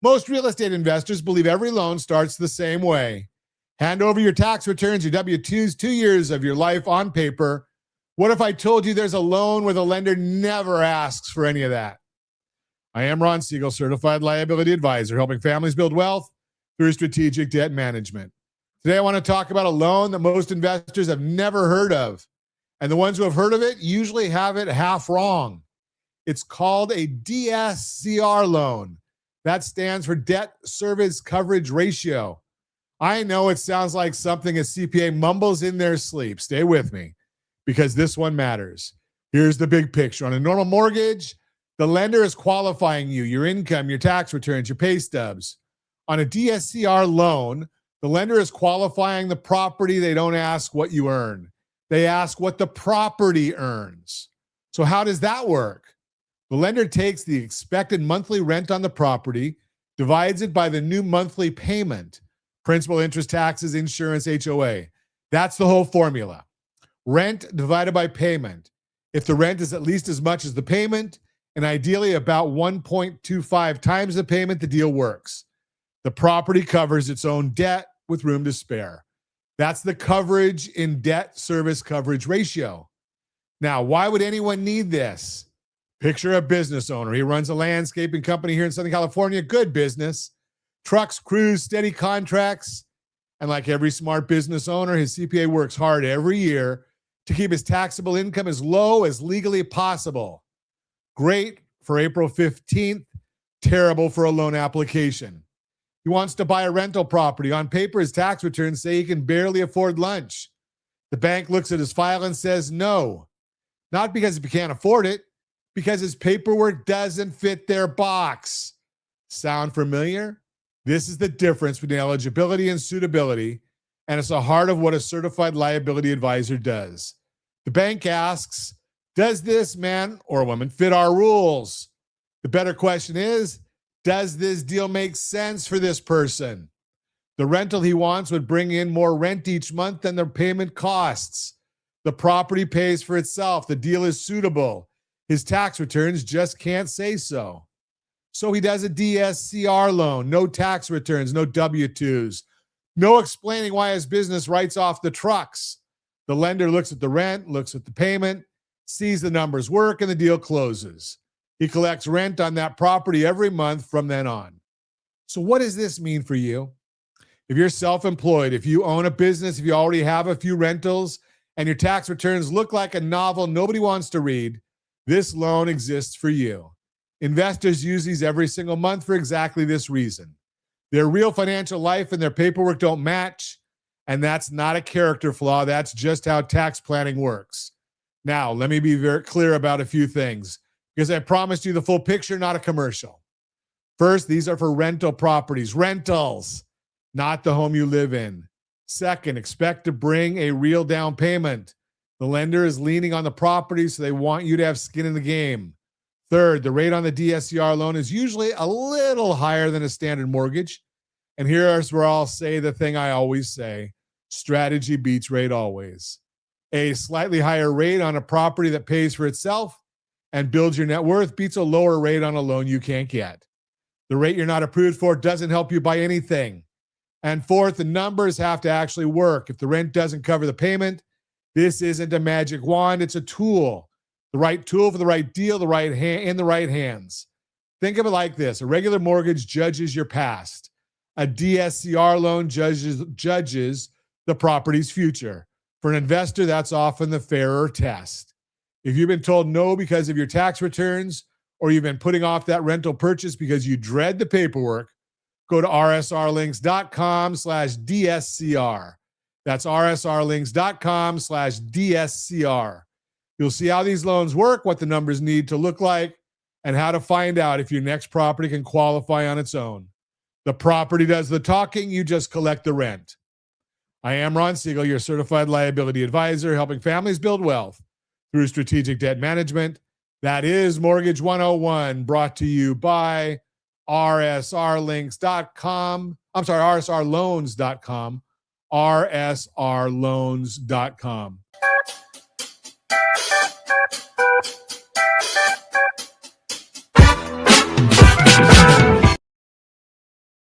Most real estate investors believe every loan starts the same way. Hand over your tax returns, your W-2s, 2 years of your life on paper. What if I told you there's a loan where the lender never asks for any of that? I am Ron Siegel, certified liability advisor, helping families build wealth through strategic debt management. Today, I want to talk about a loan that most investors have never heard of. And the ones who have heard of it usually have it half wrong. It's called a DSCR loan. That stands for Debt Service Coverage Ratio. I know it sounds like something a CPA mumbles in their sleep. Stay with me, because this one matters. Here's the big picture. On a normal mortgage, the lender is qualifying you, your income, your tax returns, your pay stubs. On a DSCR loan, the lender is qualifying the property. They don't ask what you earn. They ask what the property earns. So how does that work? The lender takes the expected monthly rent on the property, divides it by the new monthly payment, principal, interest, taxes, insurance, HOA. That's the whole formula. Rent divided by payment. If the rent is at least as much as the payment, and ideally about 1.25 times the payment, the deal works. The property covers its own debt with room to spare. That's the coverage in debt service coverage ratio. Now, why would anyone need this? Picture a business owner. He runs a landscaping company here in Southern California. Good business. Trucks, crews, steady contracts. And like every smart business owner, his CPA works hard every year to keep his taxable income as low as legally possible. Great for April 15th, terrible for a loan application. He wants to buy a rental property. On paper, his tax returns say he can barely afford lunch. The bank looks at his file and says no. Not because he can't afford it, because his paperwork doesn't fit their box. Sound familiar? This is the difference between eligibility and suitability, and it's the heart of what a certified liability advisor does. The bank asks, does this man or woman fit our rules? The better question is, does this deal make sense for this person? The rental he wants would bring in more rent each month than the payment costs. The property pays for itself. The deal is suitable. His tax returns just can't say so. So he does a DSCR loan, no tax returns, no W-2s, no explaining why his business writes off the trucks. The lender looks at the rent, looks at the payment, sees the numbers work, and the deal closes. He collects rent on that property every month from then on. So what does this mean for you? If you're self-employed, if you own a business, if you already have a few rentals, and your tax returns look like a novel nobody wants to read, this loan exists for you. Investors use these every single month for exactly this reason. Their real financial life and their paperwork don't match, and that's not a character flaw. That's just how tax planning works. Now, let me be very clear about a few things, because I promised you the full picture, not a commercial. First, these are for rental properties, rentals, not the home you live in. Second, expect to bring a real down payment. The lender is leaning on the property, so they want you to have skin in the game. Third, the rate on the DSCR loan is usually a little higher than a standard mortgage. And here's where I'll say the thing I always say: strategy beats rate always. A slightly higher rate on a property that pays for itself and builds your net worth beats a lower rate on a loan you can't get. The rate you're not approved for doesn't help you buy anything. And fourth, the numbers have to actually work. If the rent doesn't cover the payment, this isn't a magic wand, it's a tool. The right tool for the right deal, the right in the right hands. Think of it like this: a regular mortgage judges your past. A DSCR loan judges the property's future. For an investor, that's often the fairer test. If you've been told no because of your tax returns, or you've been putting off that rental purchase because you dread the paperwork, go to rsrlinks.com/DSCR. That's rsrlinks.com/DSCR. You'll see how these loans work, what the numbers need to look like, and how to find out if your next property can qualify on its own. The property does the talking, you just collect the rent. I am Ron Siegel, your certified liability advisor, helping families build wealth through strategic debt management. That is Mortgage 101, brought to you by rsrlinks.com. rsrloans.com, rsrloans.com.